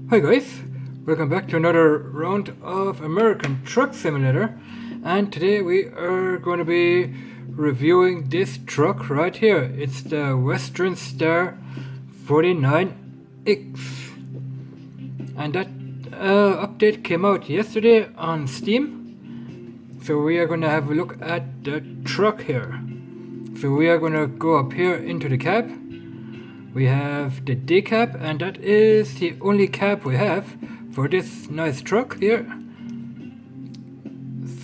Hi guys, welcome back to another round of American Truck Simulator, and today we are going to be reviewing this truck right here. It's the Western Star 49X, and that update came out yesterday on Steam. So we are going to have a look at the truck here. So we are going to go up here into the cab. We have the D cab, and that is the only cab we have for this nice truck here.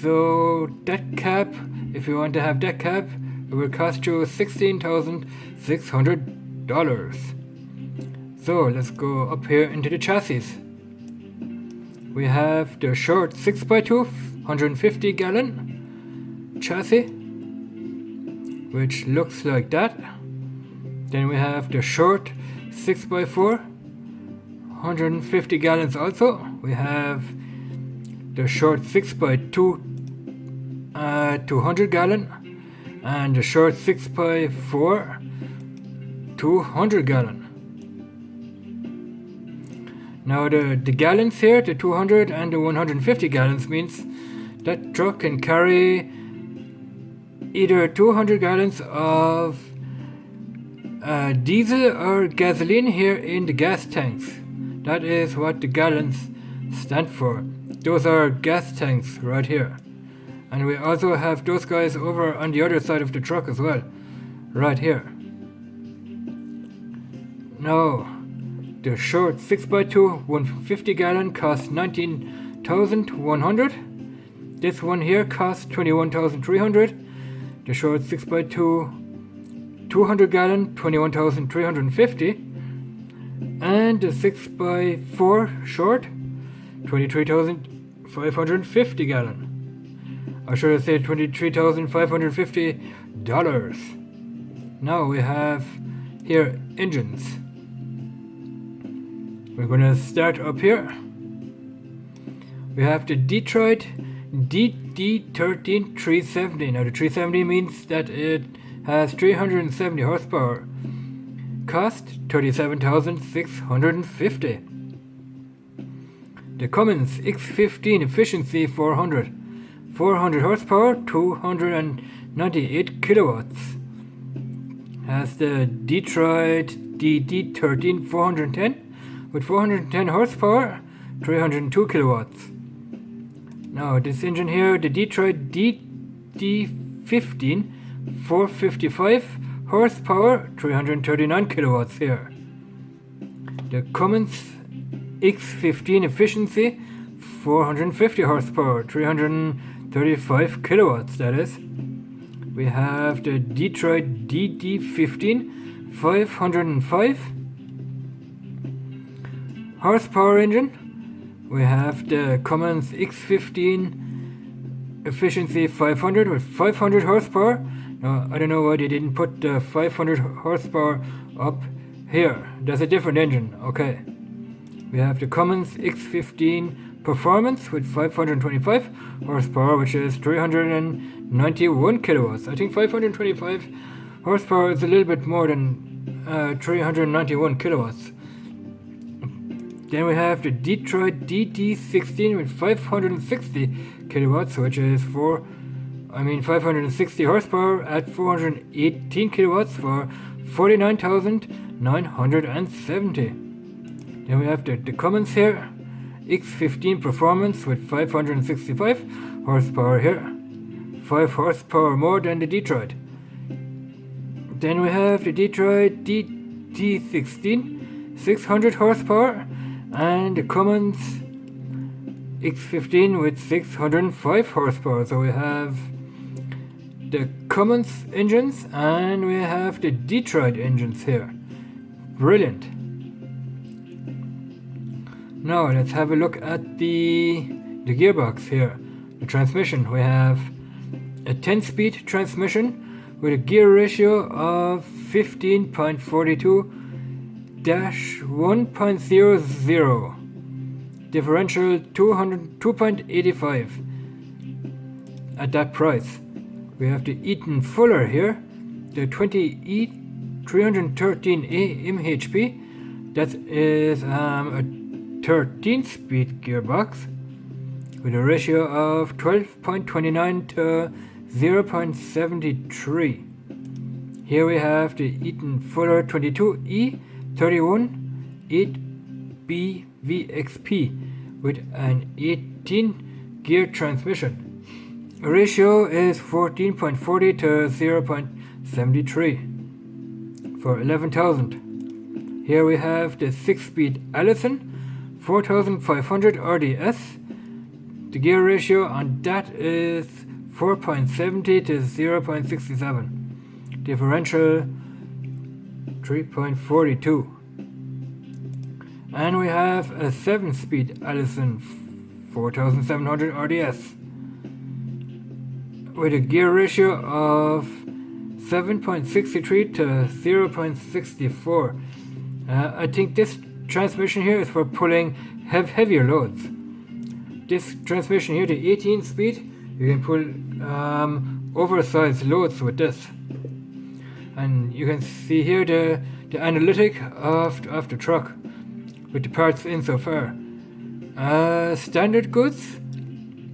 So that cab, if you want to have that cab, it will cost you $16,600. So let's go up here into the chassis. We have the short 6x2 150 gallon chassis, which looks like that. Then we have the short 6x4 150 gallons also. We have the short 6x2 200 gallon, and the short 6x4 200 gallon. Now the gallons here, the 200 and the 150 gallons, means that truck can carry either 200 gallons of diesel or gasoline here in the gas tanks. That is what the gallons stand for. Those are gas tanks right here. And we also have those guys over on the other side of the truck as well, right here. Now, the short 6x2 150 gallon costs $19,100. This one here costs $21,300. The short 6x2 200 gallon, $21,350, and the 6x4 short, $23,550 gallon. I should have said $23,550. Now we have here engines. We're gonna start up here. We have the Detroit DD13 370. Now the 370 means that it has 370 horsepower. Cost $37,650. The Cummins X15 efficiency 400 horsepower, 298 kilowatts. Has the Detroit DD13 410 with 410 horsepower, 302 kilowatts. Now this engine here, the Detroit DD15 455 horsepower, 339 kilowatts here. The Cummins X15 efficiency 450 horsepower, 335 kilowatts, that is. We have the Detroit DD15 505 horsepower engine. We have the Cummins X15 efficiency 500 with 500 horsepower. I don't know why they didn't put the 500 horsepower up here. That's a different engine. Okay. We have the Cummins X15 Performance with 525 horsepower, which is 391 kilowatts. I think 525 horsepower is a little bit more than 391 kilowatts. Then we have the Detroit DD16 with 560 kilowatts, which is 560 horsepower at 418 kilowatts for $49,970. Then we have the Cummins here, X15 Performance with 565 horsepower here, 5 horsepower more than the Detroit. Then we have the Detroit DD16 600 horsepower, and the Cummins X15 with 605 horsepower. So we have the Cummins engines and we have the Detroit engines here. Brilliant. Now let's have a look at the gearbox here. The transmission. We have a 10-speed transmission with a gear ratio of 15.42-1.00. Differential 2.85 at that price. We have the Eaton Fuller here, the 20E 313A MHP. That is a 13-speed gearbox with a ratio of 12.29 to 0.73. Here we have the Eaton Fuller 22E31 8BVXP with an 18-gear transmission. The ratio is 14.40 to 0.73 for 11,000. Here we have the 6-speed Allison 4500 RDS. The gear ratio on that is 4.70 to 0.67. Differential 3.42. And we have a 7-speed Allison 4700 RDS with a gear ratio of 7.63 to 0.64. I think this transmission here is for pulling heavier loads. This transmission here, the 18 speed, you can pull oversized loads with this. And you can see here the analytic of the truck with the parts in so far. Standard goods,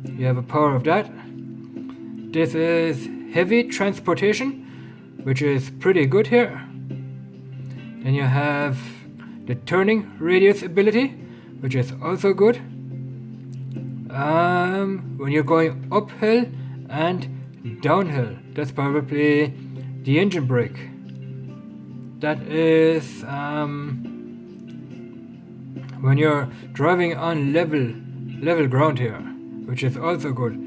you have a power of that. This is heavy transportation, which is pretty good here. Then you have the turning radius ability, which is also good. When you're going uphill and downhill, that's probably the engine brake. That is when you're driving on level ground here, which is also good.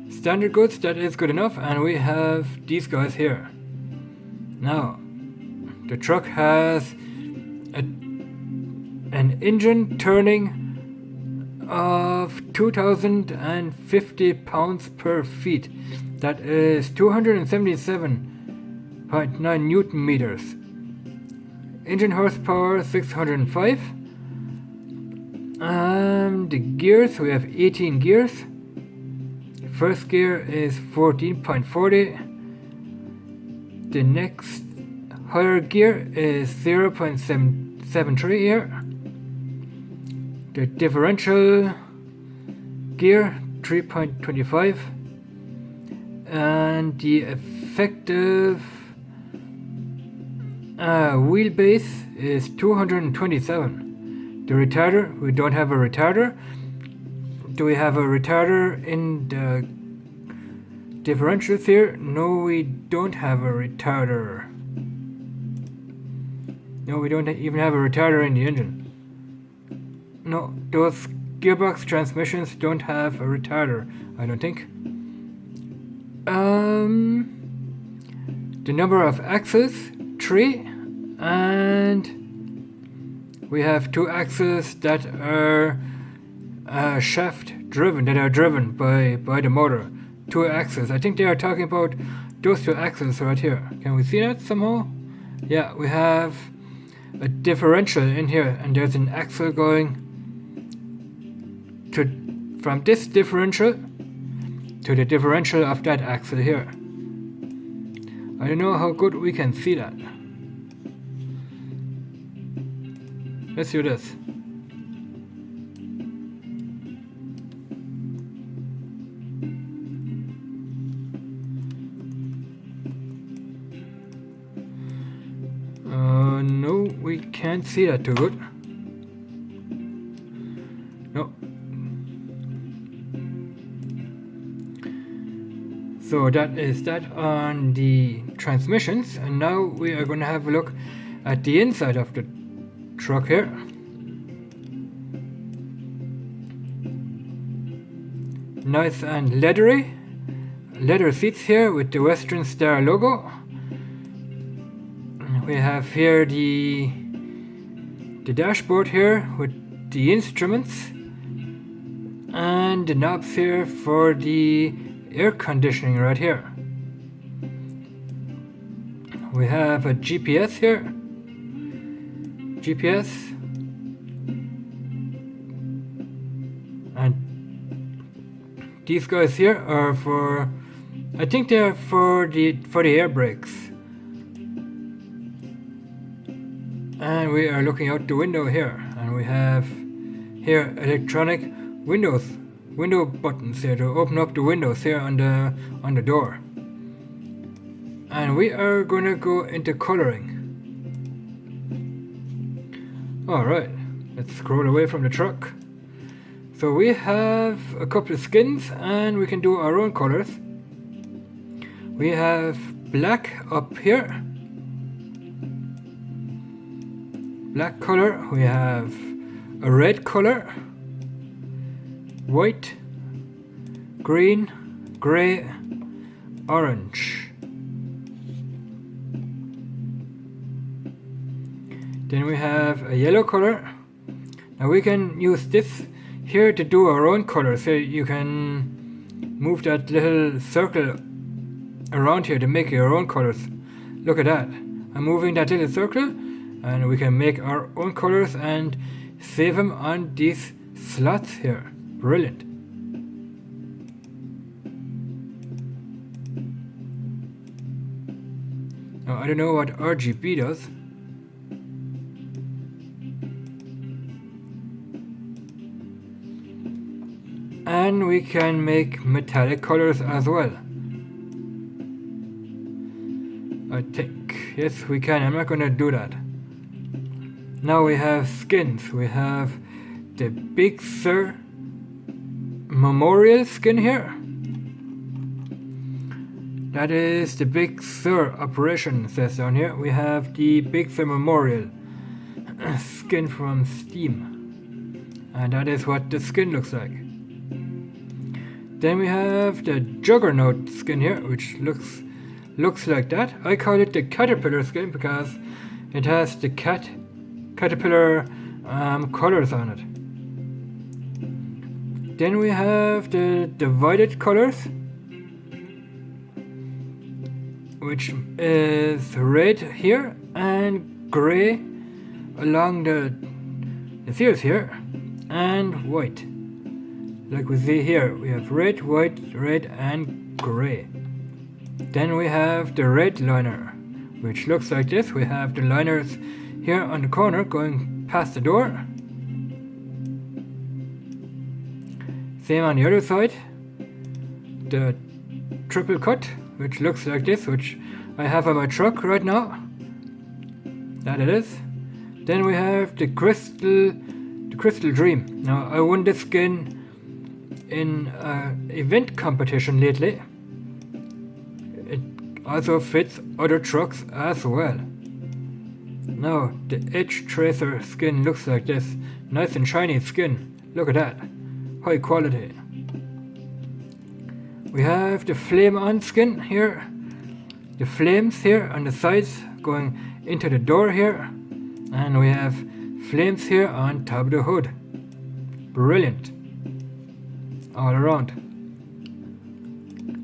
Standard goods, that is good enough, and we have these guys here. Now, the truck has an engine turning of 2,050 pounds per feet. That is 277.9 Newton meters. Engine horsepower 605. The gears, we have 18 gears. First gear is 14.40. The next higher gear is 0.73 here. The differential gear 3.25, and the effective wheelbase is 227. The retarder, we don't have a retarder. Do we have a retarder in the differentials here? No, we don't have a retarder. No, we don't even have a retarder in the engine. No, those gearbox transmissions don't have a retarder, I don't think. The number of axles, 3, and we have 2 axles that are shaft driven, that are driven by the motor. 2 axles. I think they are talking about those 2 axles right here. Can we see that somehow? Yeah, we have a differential in here, and there's an axle going from this differential to the differential of that axle here. I don't know how good we can see that. Let's do this. No, we can't see that too good. No. So that is that on the transmissions, and now we are going to have a look at the inside of the truck here. Nice and leather seats here with the Western Star logo. We have here the dashboard here with the instruments, and the knobs here for the air conditioning right here. We have a GPS here. GPS. And these guys here are for, I think they are for the air brakes. And we are looking out the window here, and we have here electronic window buttons here to open up the windows here on the door. And we are gonna go into coloring. Alright, let's scroll away from the truck. So we have a couple of skins and we can do our own colors. We have black up here. Black color. We have a red color. White, green, grey, orange. Then we have a yellow color. Now we can use this here to do our own colors. So you can move that little circle around here to make your own colors. Look at that. I'm moving that little circle and we can make our own colors and save them on these slots here. Brilliant. Now I don't know what RGB does. And we can make metallic colors as well. I think. Yes, we can. I'm not going to do that. Now we have skins. We have the Big Sur Memorial skin here. That is the Big Sur operation, says down here. We have the Big Sur Memorial skin from Steam. And that is what the skin looks like. Then we have the Juggernaut skin here, which looks like that. I call it the Caterpillar skin because it has the caterpillar colors on it. Then we have the divided colors, which is red here and grey along the ears here, and white. Like we see here, we have red, white, red and grey. Then we have the red liner, which looks like this. We have the liners here on the corner going past the door. Same on the other side. The triple cut, which looks like this, which I have on my truck right now. That it is. Then we have the Crystal Dream. Now I won this skin in an event competition lately. It also fits other trucks as well. Now the Edge Tracer skin looks like this. Nice and shiny skin. Look at that. High quality. We have the Flame On skin here. The flames here on the sides going into the door here. And we have flames here on top of the hood. Brilliant. All around.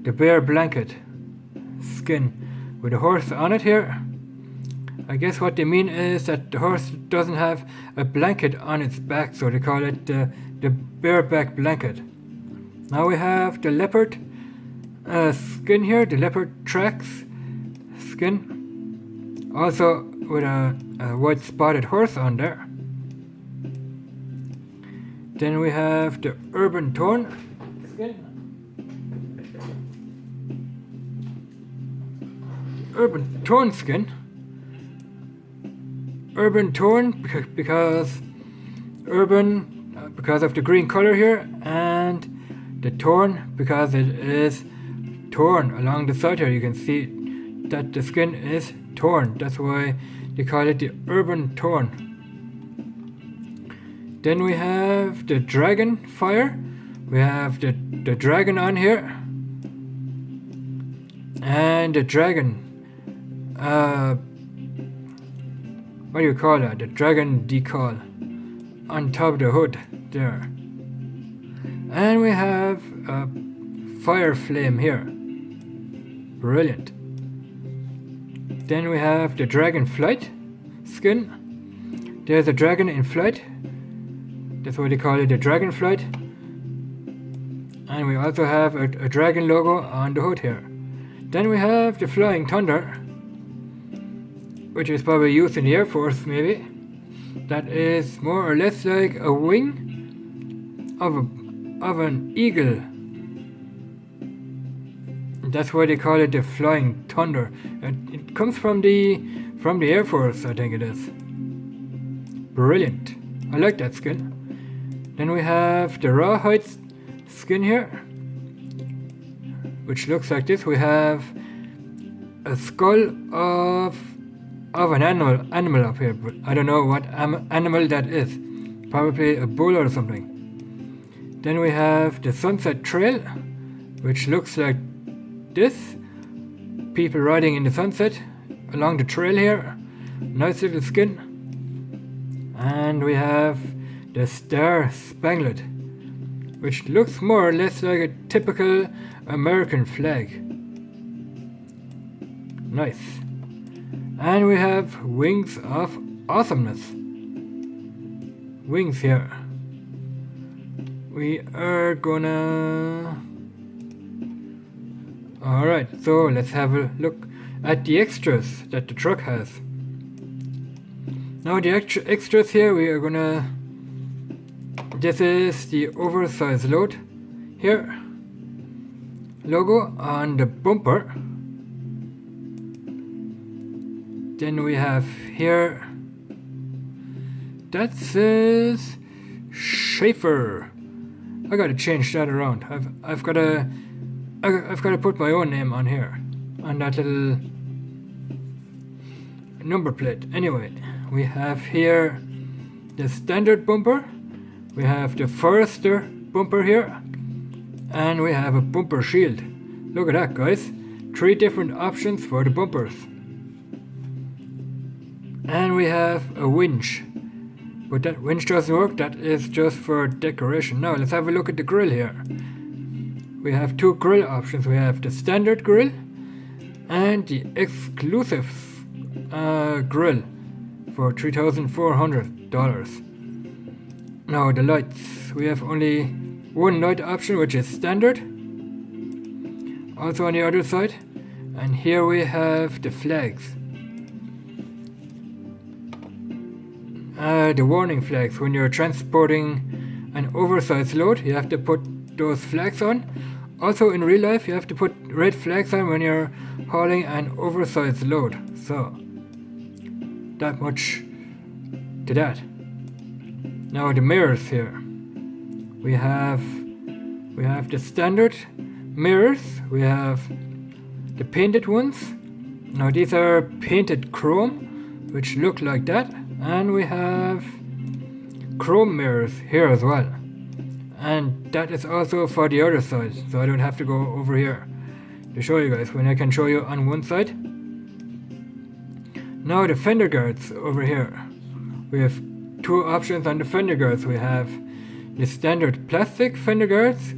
The Bear Blanket skin with a horse on it here. I guess what they mean is that the horse doesn't have a blanket on its back, so they call it the bareback blanket. Now we have the leopard skin here, the leopard tracks skin, also with a white spotted horse on there. Then we have the Urban Tone skin. Urban Tone skin. Urban Tone because urban because of the green color here, and the torn because it is torn along the side here. You can see that the skin is torn. That's why they call it the Urban Tone. Then we have the Dragon Fire. We have the dragon on here. And the dragon, what do you call that? The dragon decal on top of the hood there. And we have a fire flame here. Brilliant. Then we have the Dragon Flight skin. There's a dragon in flight. That's why they call it the Dragon Flight. And we also have a dragon logo on the hood here. Then we have the Flying Thunder, which is probably used in the Air Force maybe. That is more or less like a wing of an eagle. That's why they call it the Flying Thunder. It comes from the Air Force, I think it is. Brilliant. I like that skin. Then we have the Rawhide skin here, which looks like this. We have a skull of an animal up here, but I don't know what animal that is. Probably a bull or something. Then we have the Sunset Trail, which looks like this. People riding in the sunset along the trail here. Nice little skin. And we have the Star Spangled, which looks more or less like a typical American flag. Nice. And we have Wings of Awesomeness. Wings here. We are gonna... Alright, so let's have a look at the extras that the truck has. Now the extras here, we are gonna... This is the oversized load here. Logo on the bumper. Then we have here, that says Schaefer. I gotta change that around. I've gotta put my own name on here, on that little number plate. Anyway, we have here the standard bumper, we have the Forester bumper here, and we have a bumper shield. Look at that, guys. 3 different options for the bumpers. And we have a winch, but that winch doesn't work. That is just for decoration. Now let's have a look at the grill here. We have 2 grill options. We have the standard grill and the exclusive grill for $3,400. Now the lights. We have only 1 light option, which is standard. Also on the other side. And here we have the flags. The warning flags. When you're transporting an oversized load, you have to put those flags on. Also in real life, you have to put red flags on when you're hauling an oversized load. So, that much to that. Now the mirrors here. We have the standard mirrors. We have the painted ones. Now these are painted chrome, which look like that. And we have chrome mirrors here as well. And that is also for the other side, so I don't have to go over here to show you guys when I can show you on one side. Now the fender guards over here. We have 2 options on the fender guards. We have the standard plastic fender guards,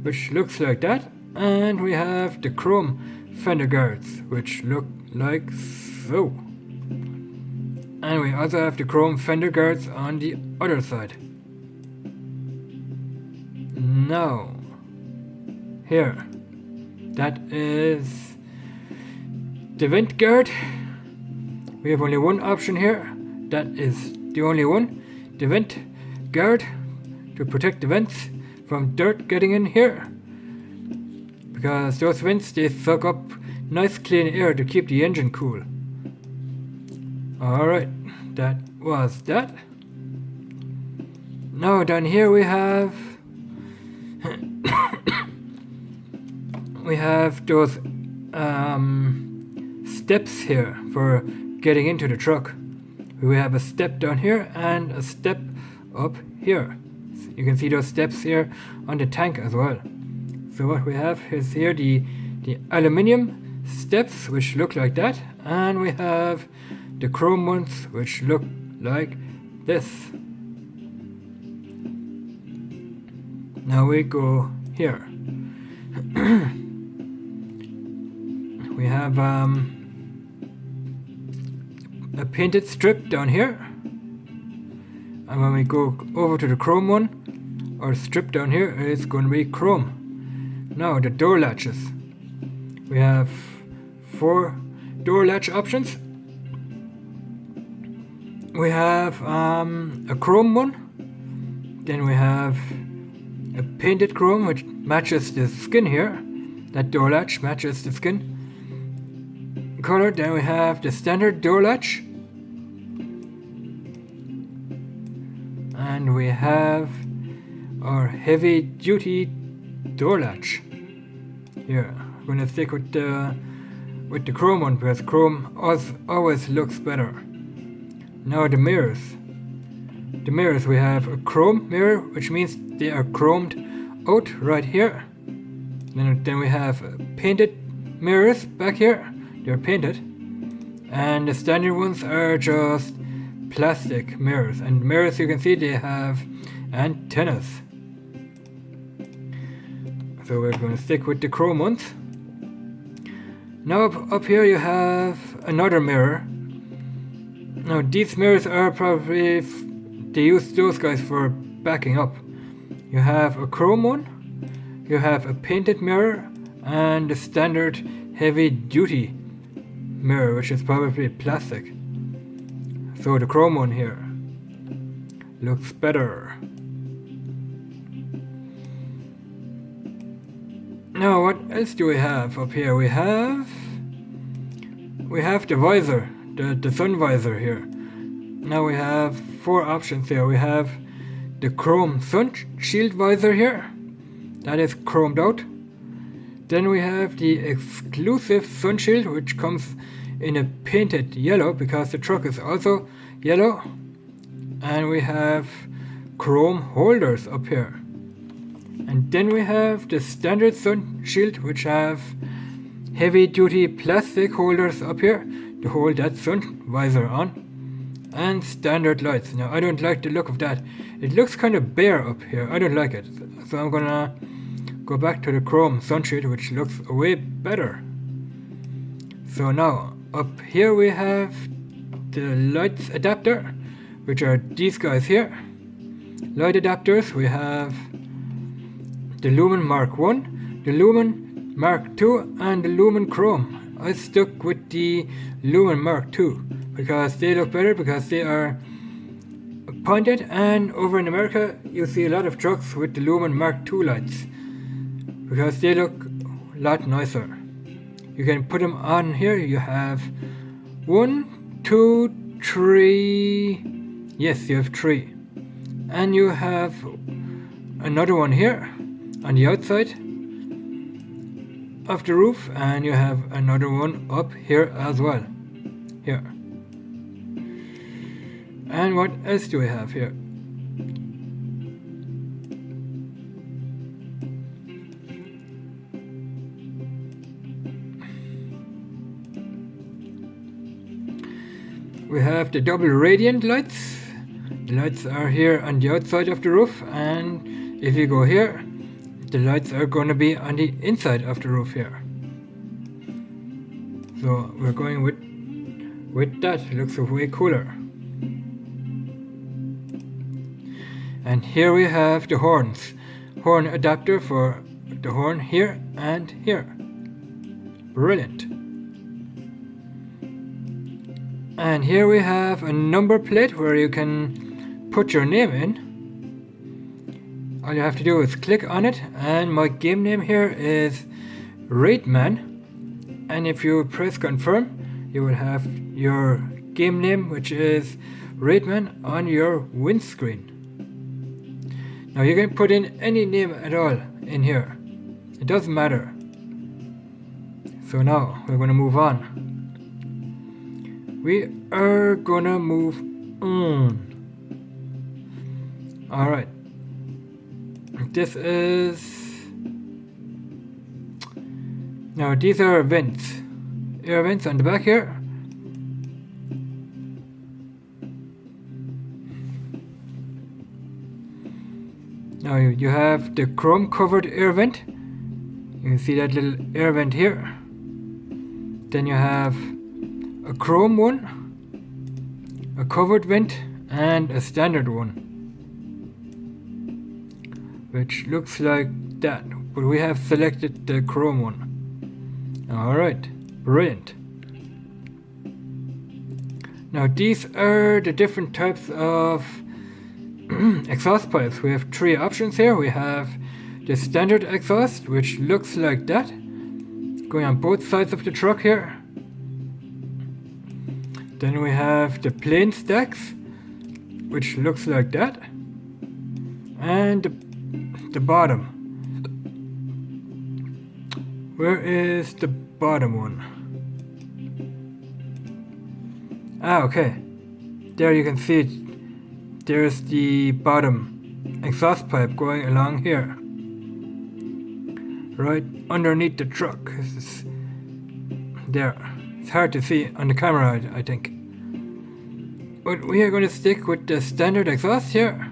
which looks like that. And we have the chrome fender guards, which look like so. And we also have the chrome fender guards on the other side. Now, here, that is the vent guard. We have only 1 option here. That is the only one. The vent guard to protect the vents from dirt getting in here. Because those vents, they suck up nice clean air to keep the engine cool. Alright, that was that. Now down here we have we have those steps here for getting into the truck. We have a step down here and a step up here. You can see those steps here on the tank as well. So what we have is here the aluminium steps, which look like that, and we have the chrome ones, which look like this. Now we go here. We have a painted strip down here, and when we go over to the chrome one, our strip down here is going to be chrome. Now the door latches. We have 4 door latch options. We have a chrome one, then we have a painted chrome which matches the skin here. That door latch matches the skin color. Then we have the standard door latch. And we have our heavy duty door latch. Here, I'm gonna stick with the chrome one because chrome always looks better. Now the mirrors. The mirrors, we have a chrome mirror, which means they are chromed out right here. Then we have painted mirrors back here. They're painted. And the standard ones are just plastic mirrors. And mirrors, you can see they have antennas. So we're going to stick with the chrome ones. Now up here you have another mirror. Now these mirrors are probably, they use those guys for backing up. You have a chrome one, you have a painted mirror, and the standard heavy duty mirror, which is probably plastic. So the chrome one here looks better. Now what else do we have up here? We have the visor, the sun visor here. Now we have 4 options here. We have the chrome sun shield visor here. That is chromed out. Then we have the exclusive sun shield, which comes in a painted yellow because the truck is also yellow. And we have chrome holders up here. And then we have the standard sun shield, which have heavy duty plastic holders up here to hold that sun visor on. And standard lights. Now I don't like the look of that. It looks kind of bare up here. I don't like it. So I'm gonna go back to the chrome sun shield, which looks way better. So now up here we have the lights adapter, which are these guys here. Light adapters, we have the Lumen Mark 1, the Lumen Mark 2, and the Lumen Chrome. I stuck with the Lumen Mark 2 because they look better, because they are pointed, and over in America you see a lot of trucks with the Lumen Mark 2 lights because they look a lot nicer. You can put them on here. You have 1, 2, 3. Yes, you have 3. And you have another one here on the outside of the roof, and you have another one up here as well. Here. And what else do we have here? We have the double radiant lights. The lights are here on the outside of the roof, and if you go here, the lights are going to be on the inside of the roof here. So we're going with that. It looks way cooler. And here we have the horns. Horn adapter for the horn here and here. Brilliant. And here we have a number plate where you can put your name in. All you have to do is click on it, and my game name here is Raidman. And if you press confirm, you will have your game name, which is Raidman, on your windscreen. Now you can put in any name at all in here. It doesn't matter. So now we're gonna move on. We are gonna move on. Alright. This is... Now these are vents. Air vents on the back here. Now you have the chrome covered air vent. You can see that little air vent here. Then you have a chrome one, a covered vent, and a standard one, which looks like that, but we have selected the chrome one. Alright, brilliant. Now these are the different types of exhaust pipes. We have 3 options here. We have the standard exhaust, which looks like that, going on both sides of the truck here. Then we have the plain stacks, which looks like that, and the bottom. Where is the bottom one? Ah, okay. There you can see it. There's the bottom exhaust pipe going along here, right underneath the truck. There. It's hard to see on the camera, I think. But we are going to stick with the standard exhaust here.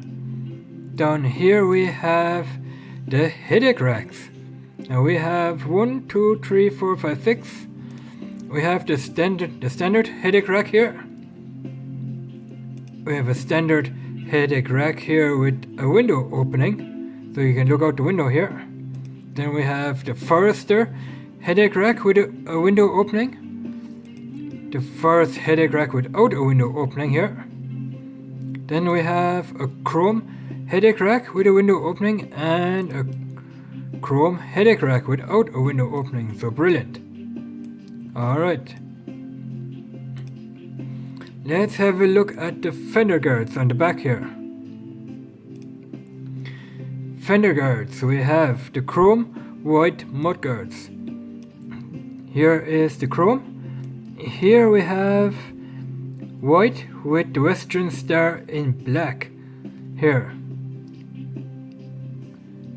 Down here we have the headache racks. Now we have 1, 2, 3, 4, 5, 6. We have the standard headache rack here. We have a standard headache rack here with a window opening, so you can look out the window here. Then we have the Forester headache rack with a window opening. The Forest headache rack without a window opening here. Then we have a chrome headache rack with a window opening and a chrome headache rack without a window opening. So brilliant. Alright. Let's have a look at the fender guards on the back here. Fender guards. We have the chrome white mud guards. Here is the chrome. Here we have white with the Western Star in black here.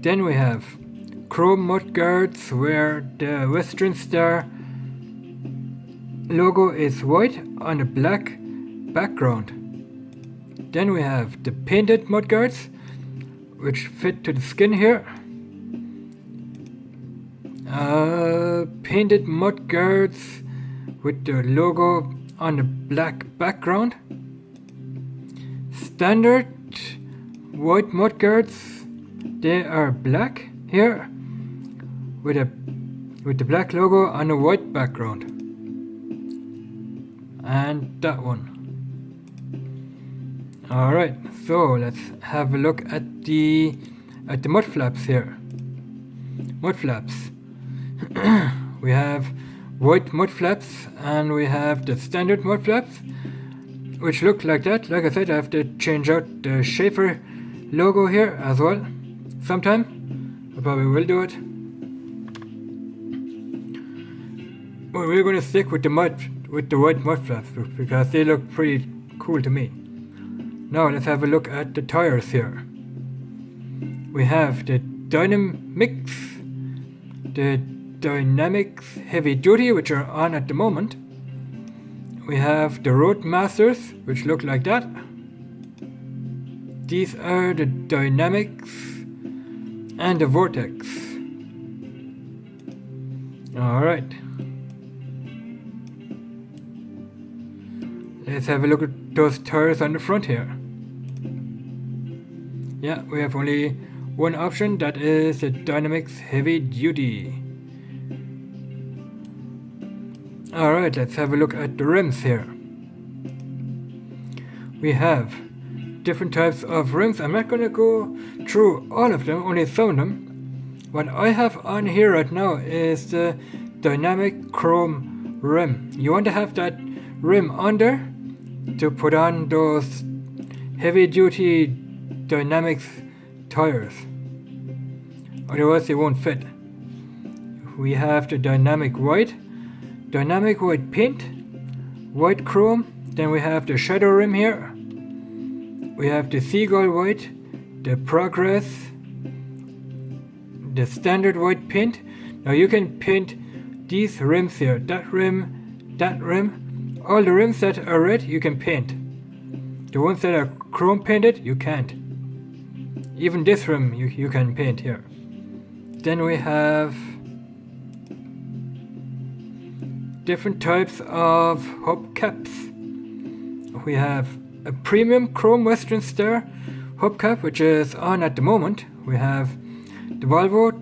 Then we have chrome mud guards where the Western Star logo is white on a black background. Then we have the painted mud guards which fit to the skin here. Painted mud guards with the logo on the black background. Standard white mud guards, they are black here with the black logo on a white background. And that one. Alright, so let's have a look at the mud flaps here. Mud flaps. We have white mud flaps and we have the standard mud flaps which look like that. Like I said, I have to change out the Schaefer logo here as well sometime. I probably will do it. But we're going to stick with the white mud flaps because they look pretty cool to me. Now let's have a look at the tires here. We have the Dynamics Heavy Duty, which are on at the moment. We have the Roadmasters, which look like that. These are the Dynamics and the Vortex. Alright. Let's have a look at those tires on the front here. Yeah, we have only one option, that is the Dynamics Heavy Duty. Alright, let's have a look at the rims here. We have different types of rims. I'm not going to go through all of them, only some of them. What I have on here right now is the Dynamic Chrome rim. You want to have that rim under to put on those heavy duty Dynamics tires. Otherwise they won't fit. We have the Dynamic White paint, white chrome. Then we have the shadow rim here. We have the Seagull White, the Progress, the standard white paint. Now you can paint these rims here, that rim, all the rims that are red you can paint. The ones that are chrome painted you can't. Even this rim you can paint here. Then we have different types of hubcaps. We have a premium chrome Western Star hubcap, which is on at the moment. We have the Volvo.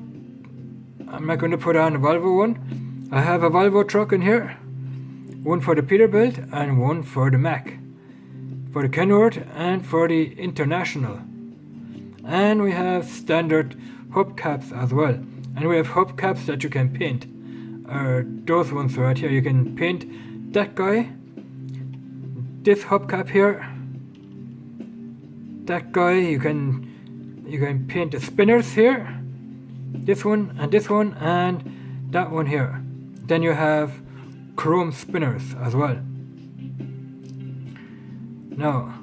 I'm not going to put on the Volvo one. I have a Volvo truck in here. One for the Peterbilt and one for the Mack. For the Kenworth and for the International. And we have standard hubcaps as well. And we have hubcaps that you can paint. Those ones right here, you can paint that guy, this hubcap here, that guy. You can paint the spinners here, this one, and that one here. Then you have chrome spinners as well. Now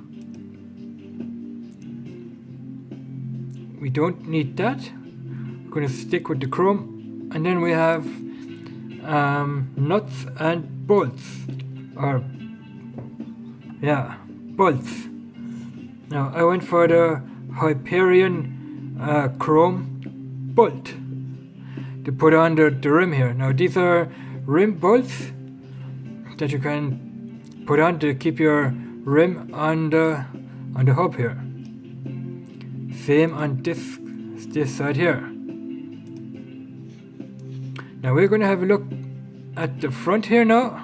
we don't need that. We're going to stick with the chrome, and then we have nuts and bolts, or bolts. Now I went for the Hyperion chrome bolt to put on the rim here. Now these are rim bolts that you can put on to keep your rim on the hub here. Same on this side here. Now we're going to have a look at the front here now.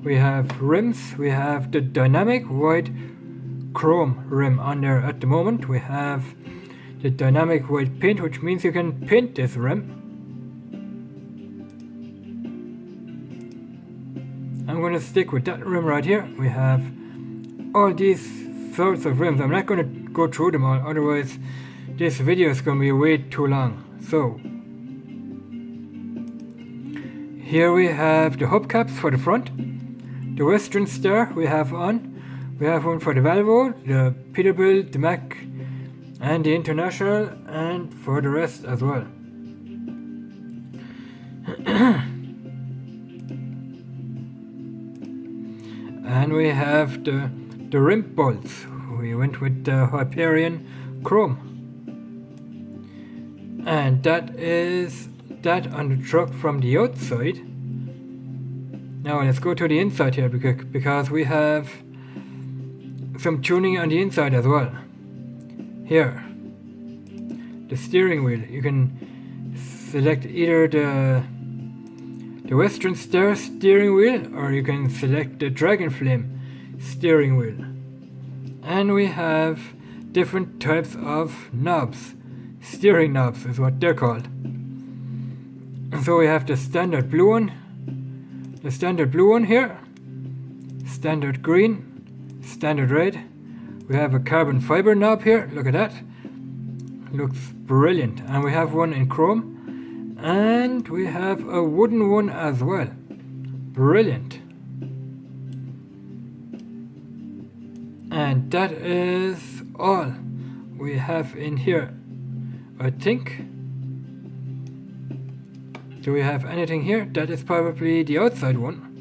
We have rims. We have the dynamic white chrome rim on there at the moment. We have the dynamic white paint, which means you can paint this rim. I'm going to stick with that rim right here. We have all these sorts of rims. I'm not going to go through them all, otherwise this video is going to be way too long. So here we have the hubcaps for the front. The Western Star we have on. We have one for the Volvo, the Peterbilt, the Mack, and the International, and for the rest as well. And we have the rim bolts. We went with the Hyperion chrome. And that is that on the truck from the outside. Now let's go to the inside here, because we have some tuning on the inside as well. Here, the steering wheel. You can select either the Western Star steering wheel, or you can select the Dragon Flame steering wheel. And we have different types of knobs. Steering knobs is what they're called. So we have the standard blue one, here, standard green, standard red. We have a carbon fiber knob here. Look at that. Looks brilliant. And we have one in chrome, and we have a wooden one as well. Brilliant. And that is all we have in here, I think. Do we have anything here? That is probably the outside one.